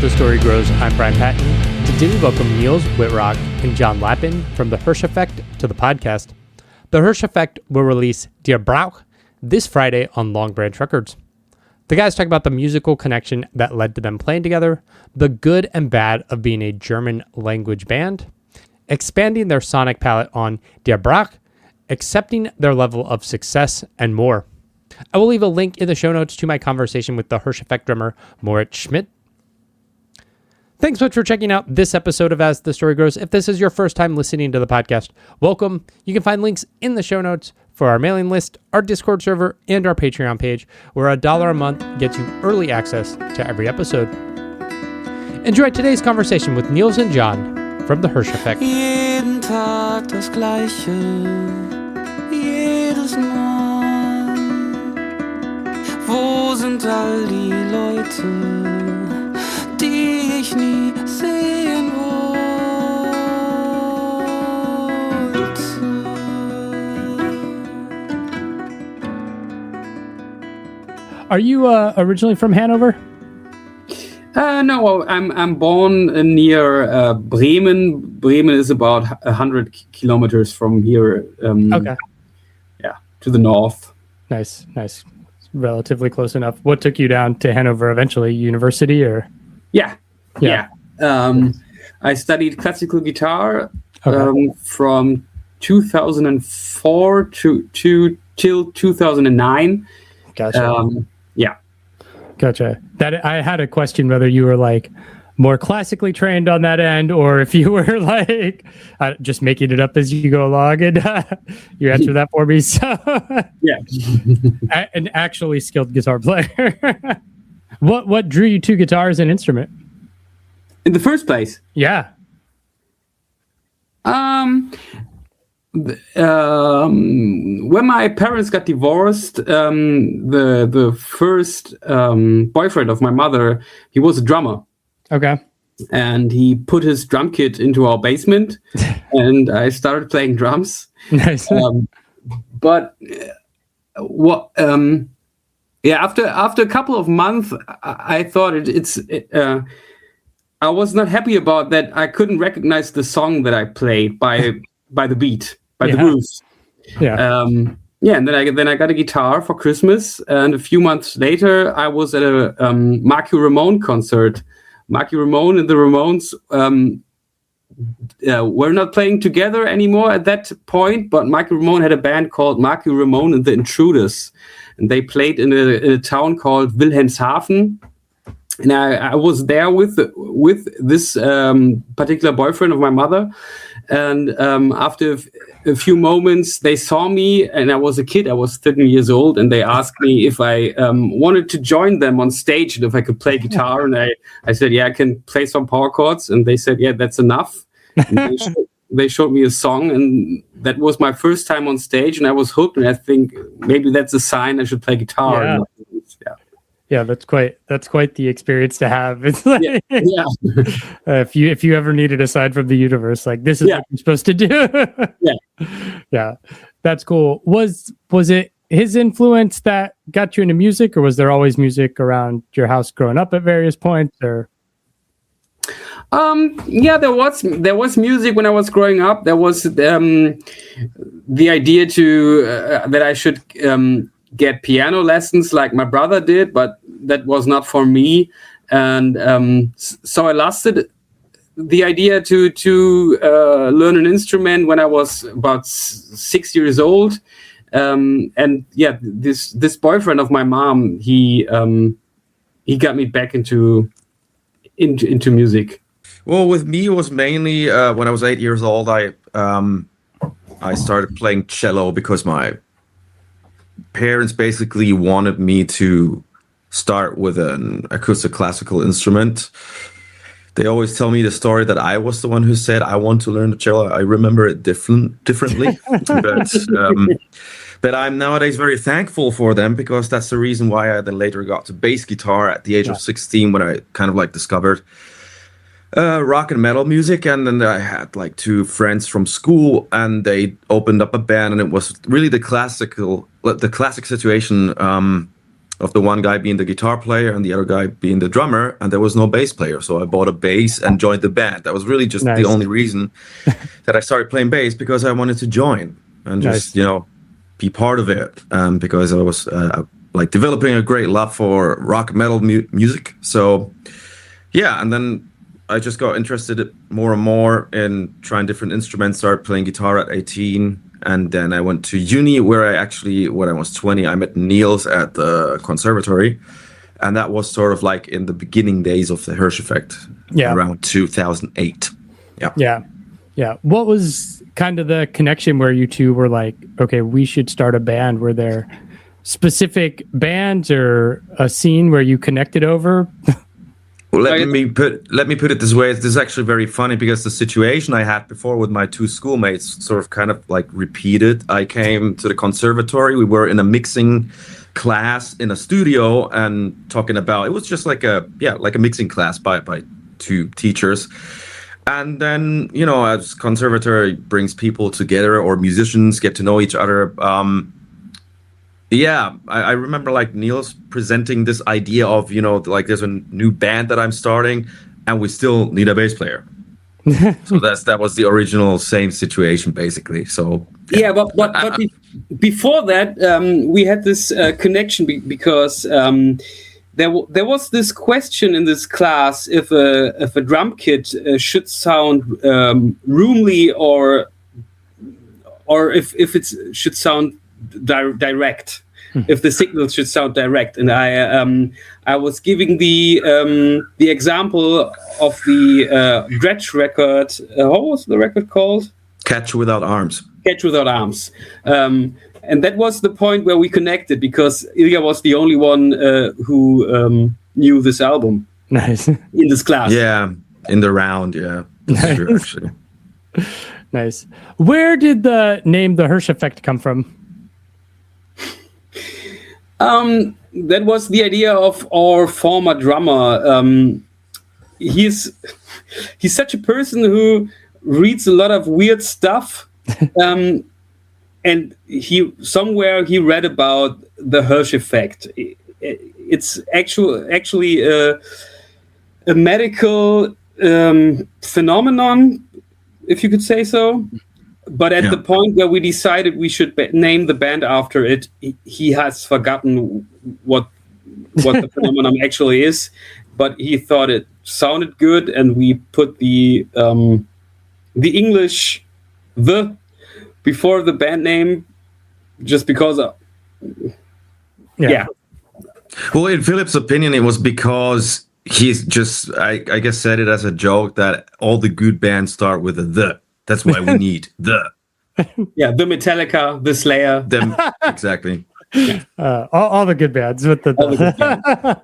the Story Grows. I'm Brian Patton. Today we welcome Nils Wittrock and John Lappin from the Hirsch Effect to the podcast. The Hirsch Effect will release Der Brauch this Friday on Long Branch Records. The guys talk about the musical connection that led to them playing together, the good and bad of being a German language band, expanding their sonic palette on Der Brauch, accepting their level of success, and more. I will leave a link in the show notes to my conversation with the Hirsch Effect drummer, Moritz Schmidt. Thanks so much for checking out this episode of As the Story Grows. If this is your first time listening to the podcast, welcome. You can find links in the show notes for our mailing list, our Discord server, and our Patreon page, where $1 a month gets you early access to every episode. Enjoy today's conversation with Nils and John from the Hirsch Effect. Jeden Tag das Gleiche, jedes Mal. Wo sind all die Leute, die ich nie sehen wollte? Are you originally from Hanover? No, I'm born near Bremen. Bremen is about 100 kilometers from here. Okay. Yeah, to the north. Nice. Relatively close enough. What took you down to Hanover eventually? University or? Yeah. I studied classical guitar from 2004 till 2009. Gotcha. Yeah. Gotcha. That I had a question whether you were like more classically trained on that end, or if you were like just making it up as you go along, and you answered that for me. So yeah, an actually skilled guitar player. What drew you to guitar as an instrument in the first place? Yeah. When my parents got divorced, the first boyfriend of my mother, he was a drummer. Okay. And he put his drum kit into our basement, and I started playing drums. Nice. After a couple of months, I thought I was not happy about that. I couldn't recognize the song that I played by the beat. The grooves. Yeah. And then I got a guitar for Christmas, and a few months later I was at a Marky Ramone concert. Marky Ramone and the Ramones were not playing together anymore at that point, but Marky Ramone had a band called Marky Ramone and the Intruders, and they played in a town called Wilhelmshaven. And I was there with this particular boyfriend of my mother. And after a few moments, they saw me, and I was a kid. I was 13 years old, and they asked me if I wanted to join them on stage and if I could play guitar. And I said, yeah, I can play some power chords. And they said, yeah, that's enough. And they showed me a song, and that was my first time on stage, and I was hooked. And I think maybe that's a sign I should play guitar. Yeah. Yeah, that's quite the experience to have. It's like, if you ever needed a sign from the universe, like this is what you're supposed to do. Yeah, that's cool. Was it his influence that got you into music, or was there always music around your house growing up at various points? Or there was music when I was growing up. There was the idea that I should get piano lessons like my brother did, but that was not for me. And so I lasted the idea to learn an instrument when I was about 6 years old. This boyfriend of my mom, he got me back into music. Well, with me, it was mainly when I was 8 years old. I started playing cello because my parents basically wanted me to start with an acoustic classical instrument. They always tell me the story that I was the one who said I want to learn the cello. I remember it differently, but I'm nowadays very thankful for them, because that's the reason why I then later got to bass guitar at the age of 16, when I kind of like discovered rock and metal music. And then I had like two friends from school, and they opened up a band, and it was really the classic situation of the one guy being the guitar player and the other guy being the drummer, and there was no bass player. So I bought a bass and joined the band. That was really just the only reason that I started playing bass, because I wanted to join and just, be part of it. Because I was like developing a great love for rock metal music. So yeah, and then I just got interested more and more in trying different instruments, started playing guitar at 18. And then I went to uni, where when I was 20, I met Nils at the conservatory. And that was sort of like in the beginning days of the Hirsch Effekt, around 2008. Yeah. What was kind of the connection where you two were like, okay, we should start a band? Were there specific bands or a scene where you connected over? Well, let me put it this way. This is actually very funny, because the situation I had before with my two schoolmates sort of kind of like repeated. I came to the conservatory. We were in a mixing class in a studio and talking about, it was just like a mixing class by two teachers. And then, as conservatory brings people together, or musicians get to know each other. I remember like Nils presenting this idea of, like there's a new band that I'm starting and we still need a bass player. So that was the original same situation, basically. So but before that, we had this connection because there was this question in this class if a drum kit should sound roomy or if it should sound direct, if the signal should sound direct. And I was giving the example of the Dredge record. What was the record called? Catch Without Arms. Catch Without Arms. And that was the point where we connected, because Ilya was the only one who knew this album. Nice. In this class. Yeah, in the round, yeah. That's true, actually. Nice. Where did the name The Hirsch Effekt come from? That was the idea of our former drummer. He's such a person who reads a lot of weird stuff. And he read about the Hirsch Effekt. It's actually a medical phenomenon, if you could say so. But at the point where we decided we should name the band after it, he has forgotten what the phenomenon actually is. But he thought it sounded good, and we put the English "the" before the band name, just because of, Well, in Philip's opinion, it was because he's just, I guess, said it as a joke that all the good bands start with a "the." That's why we need the. Yeah, the Metallica, the Slayer. Them, exactly. All the good bands with the.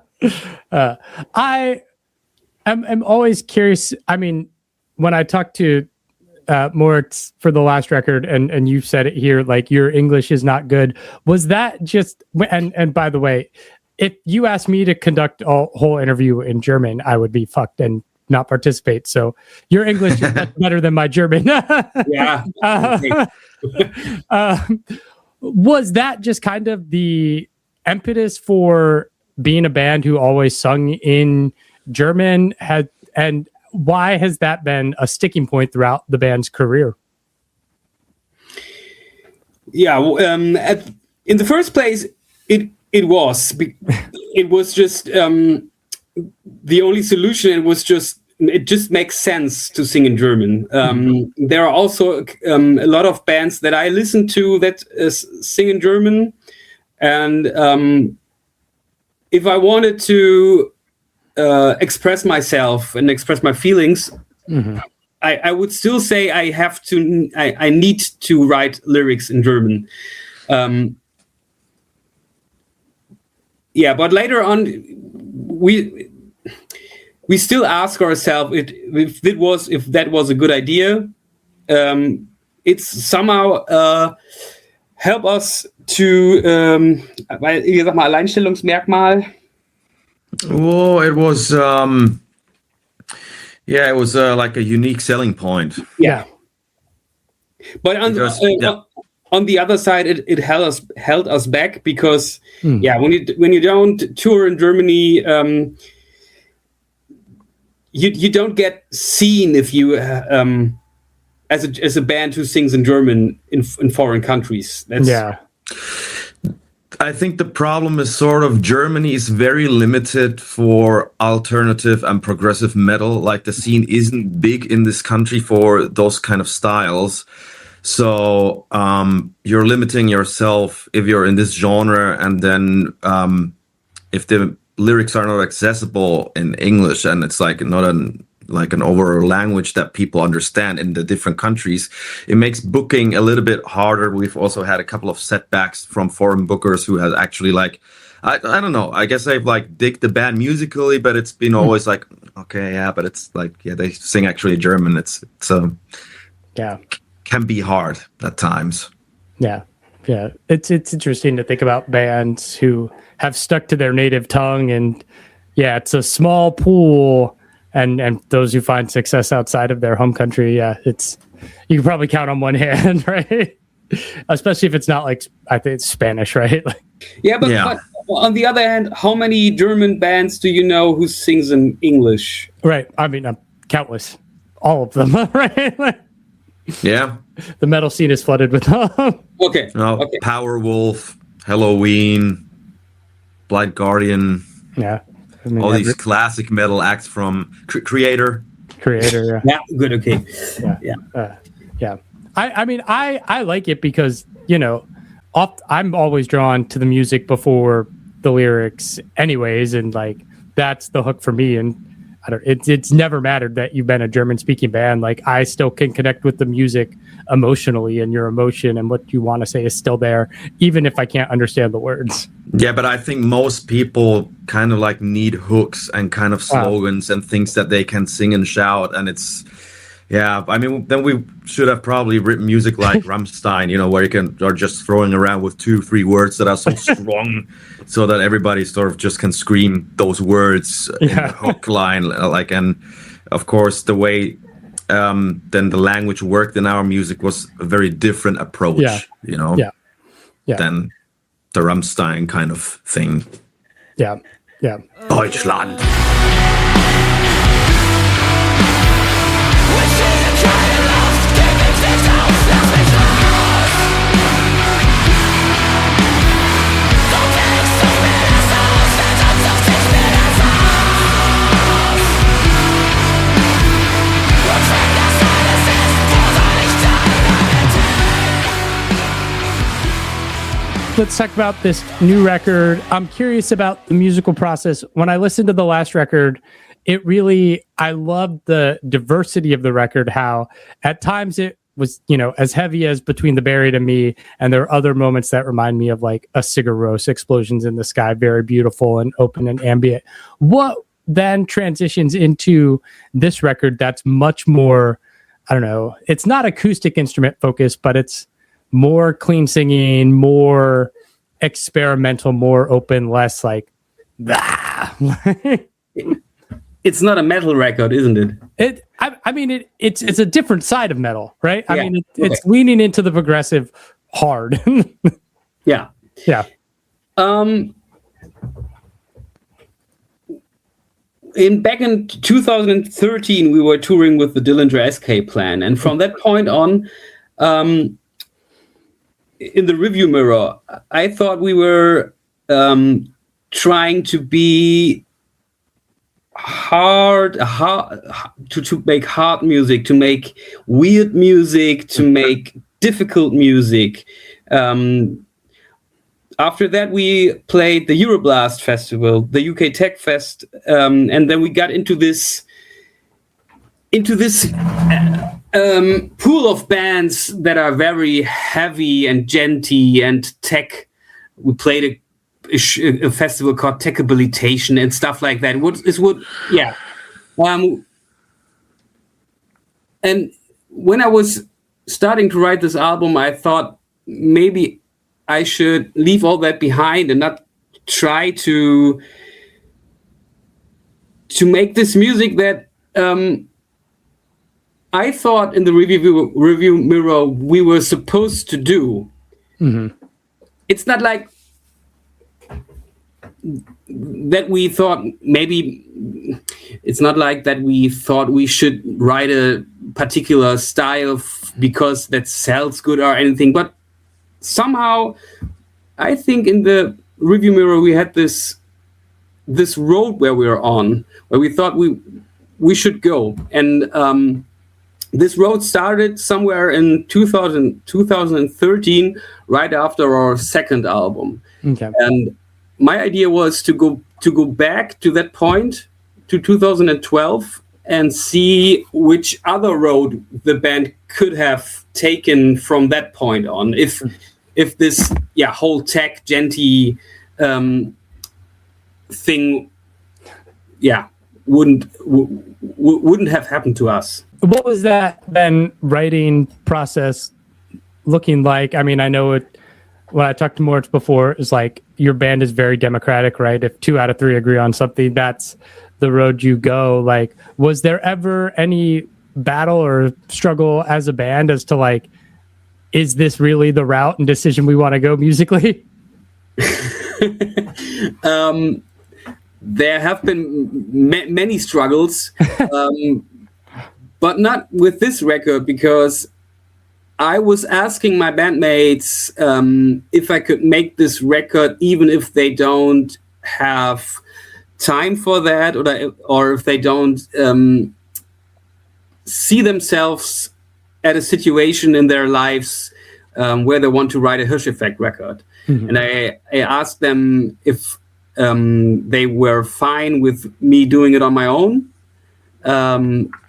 I am always curious. I mean, when I talk to Moritz for the last record, and you said it here, like your English is not good. Was that just? And by the way, if you asked me to conduct a whole interview in German, I would be fucked and not participate. So your English is much better than my German. Yeah. Was that just kind of the impetus for being a band who always sung in German? And why has that been a sticking point throughout the band's career? Yeah. In the first place, it was just the only solution. It just makes sense to sing in German. There are also a lot of bands that I listen to that sing in German, and if I wanted to express myself and express my feelings, I would still say I need to write lyrics in German. But later on, we still ask ourselves if that was a good idea. It's somehow help us to wie sag mal, Alleinstellungsmerkmal. Oh, it was it was like a unique selling point. Yeah. But on the other side, it held us back because when you don't tour in Germany, you don't get seen if you as a band who sings in German in foreign countries. I think the problem is sort of Germany is very limited for alternative and progressive metal. Like the scene isn't big in this country for those kind of styles. So you're limiting yourself if you're in this genre, and then if the lyrics are not accessible in English and it's like not an overall language that people understand in the different countries, it makes booking a little bit harder. We've also had a couple of setbacks from foreign bookers who have actually like, I don't know, I guess they've like dig the band musically, but it's been always like, okay, yeah, but it's like, yeah, they sing actually German. It's can be hard at times. Yeah. It's interesting to think about bands who have stuck to their native tongue, and it's a small pool. And those who find success outside of their home country, it's, you can probably count on one hand, right? Especially if it's not like, I think it's Spanish, right? But on the other hand, how many German bands do you know who sings in English? Right. I mean, countless, all of them, right? Yeah. The metal scene is flooded with them. Okay. Powerwolf, Halloween, Blind Guardian. Yeah. I mean, all these classic metal acts from Creator. Yeah. Good. Okay. Yeah. I mean, I like it because, I'm always drawn to the music before the lyrics anyways. And like, that's the hook for me. And it's never mattered that you've been a German speaking band. Like, I still can connect with the music emotionally, and your emotion and what you want to say is still there, even if I can't understand the words. Yeah, but I think most people kind of like need hooks and kind of slogans and things that they can sing and shout. And it's, I mean, then we should have probably written music like Rammstein, where you are just throwing around with 2-3 words that are so strong so that everybody sort of just can scream those words in the hook line. Like, and of course, the way then the language worked in our music was a very different approach, than the Rammstein kind of thing. Yeah. Deutschland. Let's talk about this new record. I'm curious about the musical process. When I listened to the last record, I loved the diversity of the record, how at times it was, as heavy as Between the Buried and Me. And there are other moments that remind me of like a Sigur Rós, Explosions in the Sky, very beautiful and open and ambient. What then transitions into this record that's much more, I don't know, it's not acoustic instrument focused, but it's more clean singing, more experimental, more open, less like It's not a metal record, isn't it? It's a different side of metal, right? I mean, it's leaning into the progressive hard. Yeah. Back in 2013, we were touring with the Dillinger Escape Plan, and from that point on, in the review mirror, I thought we were trying to be hard to make hard music, to make weird music, to make difficult music. After that, we played the Euroblast Festival, the UK Tech Fest, and then we got into this pool of bands that are very heavy and genty and tech. We played a festival called Techabilitation and stuff like that. And when I was starting to write this album, I thought maybe I should leave all that behind and not try to make this music that I thought in the review mirror we were supposed to do. it's not like that we thought maybe it's not like that we thought we should write a particular style because that sells good or anything, but somehow I think in the review mirror we had this road where we were on, where we thought we should go, and this road started somewhere in 2013, right after our second album. Okay. And my idea was to go back to that point, to 2012, and see which other road the band could have taken from that point on. If this whole tech genty thing wouldn't have happened to us. What was that then writing process looking like? I mean, I know it. When I talked to Moritz before, is like your band is very democratic, right? If 2 out of 3 agree on something, that's the road you go. Like, was there ever any battle or struggle as a band as to like, is this really the route and decision we want to go musically? There have been many struggles, but not with this record, because I was asking my bandmates if I could make this record even if they don't have time for that, or if they don't see themselves at a situation in their lives where they want to write a Hirsch Effekt record. And I asked them if they were fine with me doing it on my own.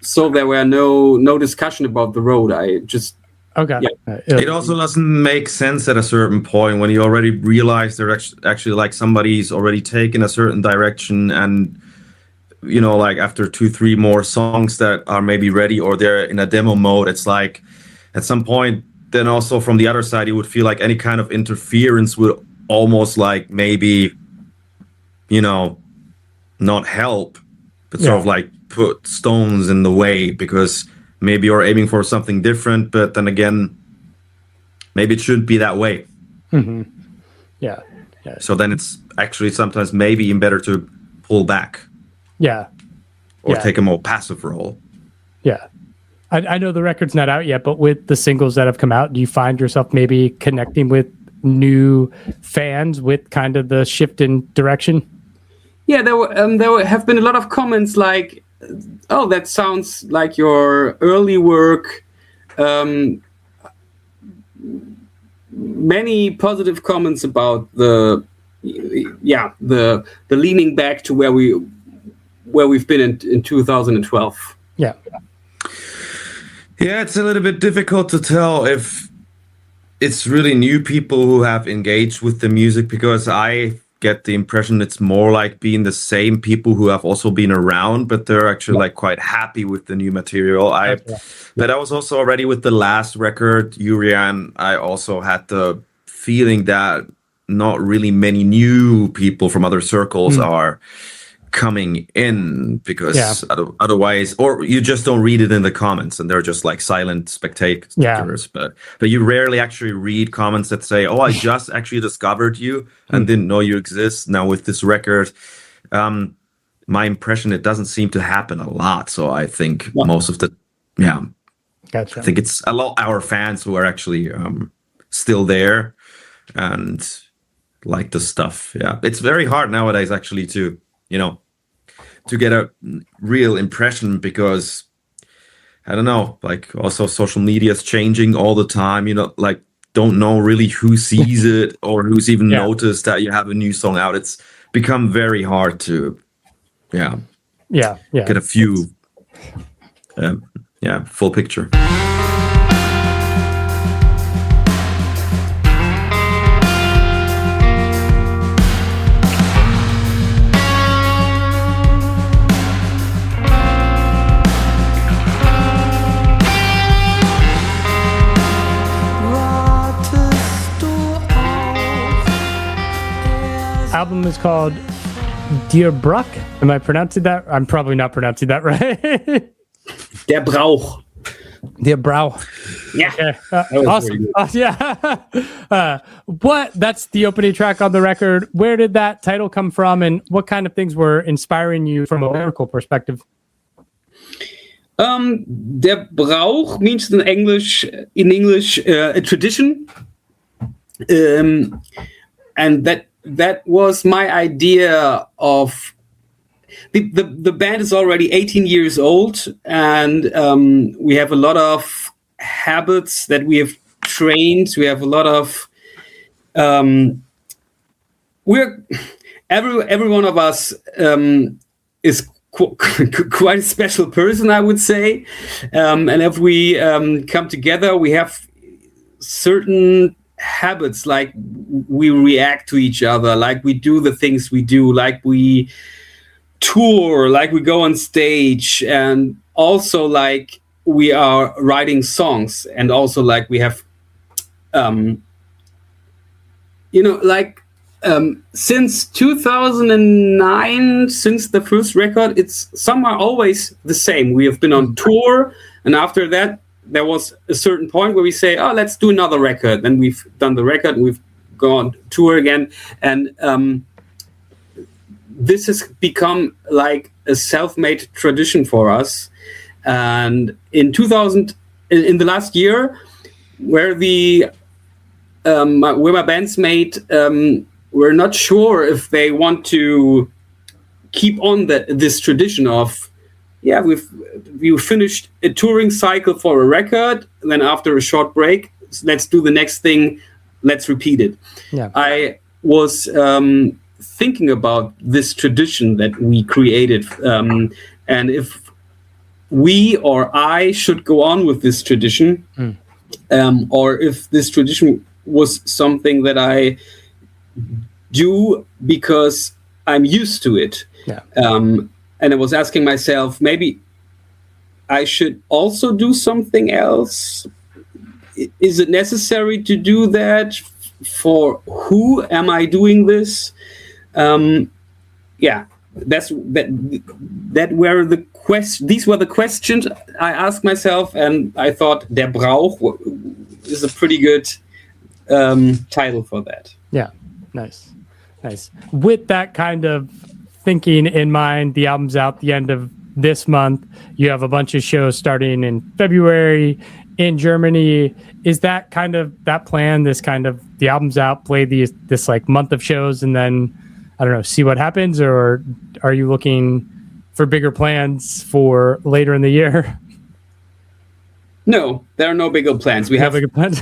So there were no discussion about the road. I just It also doesn't make sense at a certain point when you already realize they're actually like somebody's already taken a certain direction, and you know, like after 2-3 more songs that are maybe ready or they're in a demo mode, it's like at some point then also from the other side you would feel like any kind of interference would almost like maybe, you know, not help, but sort of like put stones in the way, because maybe you're aiming for something different, but then again, maybe it shouldn't be that way. Yeah. So then it's actually sometimes maybe even better to pull back. Or take a more passive role. I know the record's not out yet, but with the singles that have come out, do you find yourself maybe connecting with new fans with kind of the shift in direction? Yeah, there have been a lot of comments like, oh, that sounds like your early work. Many positive comments about the leaning back to where we've been in 2012. Yeah, it's a little bit difficult to tell if it's really new people who have engaged with the music, because I get the impression it's more like being the same people who have also been around, but they're actually like quite happy with the new material. But I was also already with the last record, Urian, I also had the feeling that not really many new people from other circles are coming in, because otherwise, or you just don't read it in the comments and they're just like silent spectators. But you rarely actually read comments that say, oh, I just actually discovered you and didn't know you exist. Now with this record, my impression, it doesn't seem to happen a lot. So I think most of the I think it's a lot our fans who are actually still there and like the stuff. It's very hard nowadays actually to get a real impression, because I don't know, like also social media is changing all the time, like don't know really who sees it or who's even noticed that you have a new song out. It's become very hard to get a few full picture. Album is called Der Brauch. Am I pronouncing that? I'm probably not pronouncing that right. Der Brauch. Der Brauch. Yeah. Okay. was Awesome. very Yeah. That's the opening track on the record. Where did that title come from, and what kind of things were inspiring you from a lyrical perspective? Der Brauch means in English a tradition, and that was my idea of the band is already 18 years old, and we have a lot of habits that we have trained. We have a lot of every one of us is quite a special person, I would say, and if we come together, we have certain habits, like we react to each other, like we do the things we do, like we tour, like we go on stage, and also like we are writing songs, and also like we have since 2009, since the first record, it's somehow always the same. We have been on tour, and after that there was a certain point where we say, oh, let's do another record. Then we've done the record and we've gone tour again, and this has become like a self-made tradition for us. And in the last year, where my band's mate were not sure if they want to keep on this tradition of, we finished a touring cycle for a record, and then after a short break, let's do the next thing, let's repeat it. Yeah. I was thinking about this tradition that we created, and if we or I should go on with this tradition, or if this tradition was something that I do because I'm used to it. Yeah. And I was asking myself, maybe I should also do something else. Is it necessary to do that? For who am I doing this? These were the questions I asked myself, and I thought Der Brauch is a pretty good title for that. Yeah, nice. With that kind of thinking in mind, the album's out the end of this month. You have a bunch of shows starting in February in Germany. Is that kind of that plan? This kind of the album's out, play this like month of shows, and then I don't know, see what happens, or are you looking for bigger plans for later in the year? No, there are no bigger plans. We have bigger plans.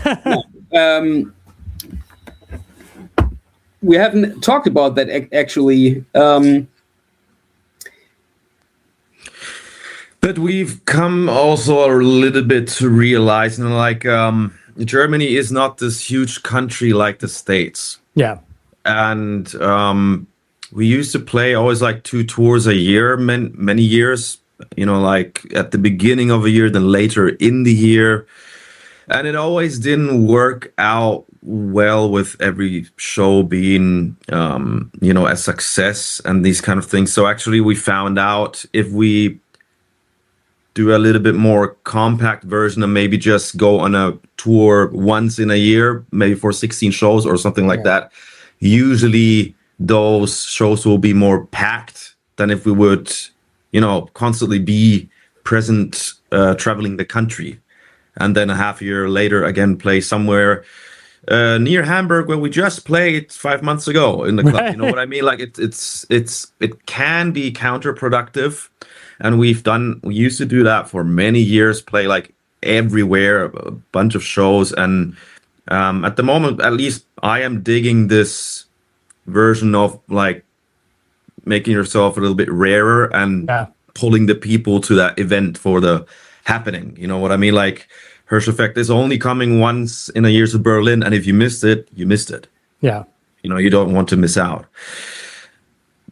We haven't talked about that actually. But we've come also a little bit to realize, Germany is not this huge country like the States. Yeah. And we used to play always like 2 tours a year, many years, like at the beginning of a year, then later in the year. And it always didn't work out well with every show being, a success and these kind of things. So actually we found out if we do a little bit more compact version and maybe just go on a tour once in a year, maybe for 16 shows or something like that, usually those shows will be more packed than if we would, constantly be present, traveling the country. And then a half year later, again, play somewhere near Hamburg where we just played 5 months ago in the club. You know what I mean? Like it can be counterproductive. And we used to do that for many years, play like everywhere, a bunch of shows. And at the moment, at least I am digging this version of like making yourself a little bit rarer and pulling the people to that event for the happening. You know what I mean? Like Hirsch Effekt is only coming once in a year to Berlin, and if you missed it, you missed it. Yeah. You don't want to miss out.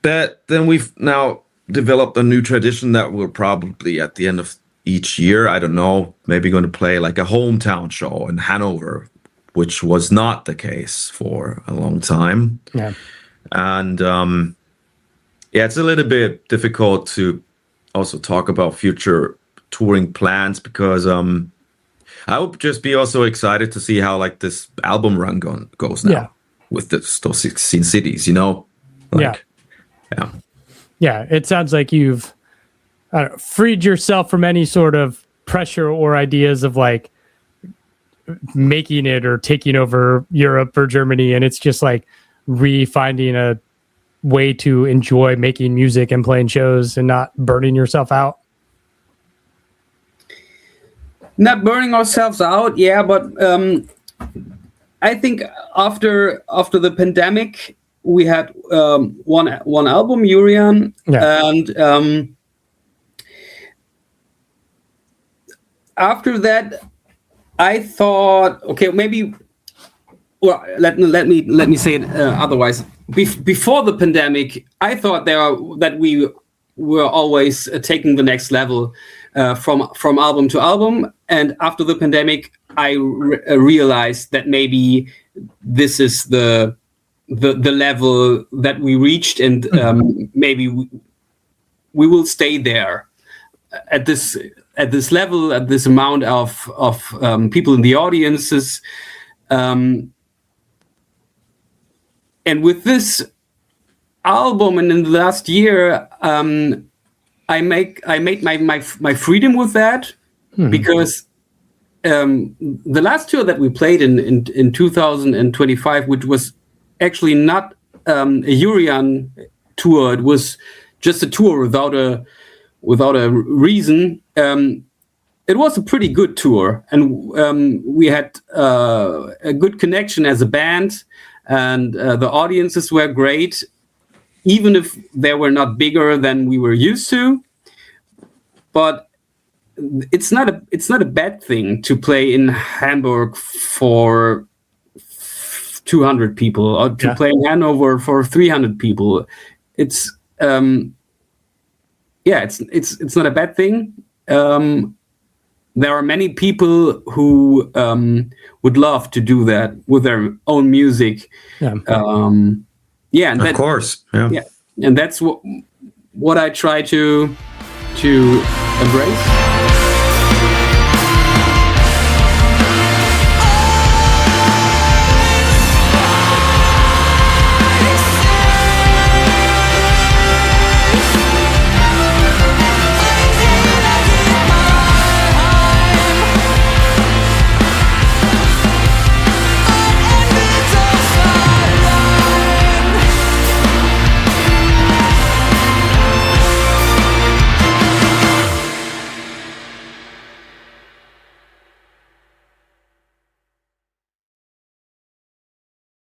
But then we've now developed a new tradition that we're probably at the end of each year, I don't know, maybe going to play like a hometown show in Hanover, which was not the case for a long time. Yeah. And it's a little bit difficult to also talk about future touring plans because I would just be also excited to see how like this album run goes now. Yeah. With those 16 cities, Like, yeah. Yeah, it sounds like you've freed yourself from any sort of pressure or ideas of like making it or taking over Europe or Germany, and it's just like refinding a way to enjoy making music and playing shows and not burning yourself out. Not burning ourselves out, yeah, but I think after the pandemic, we had one album, Urian, and after that, I thought, okay, maybe. Well, let me say it otherwise. Before the pandemic, I thought that we were always taking the next level from album to album, and after the pandemic, I realized that maybe this is the level that we reached, and maybe we will stay there at this level, at this amount of people in the audiences. And with this album, and in the last year, I made my freedom with that, because the last tour that we played in 2025, which was actually not a Urian tour, it was just a tour without a reason. It was a pretty good tour, and we had a good connection as a band. And the audiences were great, even if they were not bigger than we were used to. But it's not a bad thing to play in Hamburg for 200 people, or to play in Hanover for 300 people. It's it's not a bad thing. There are many people who would love to do that with their own music. And Of course. And that's what I try to embrace.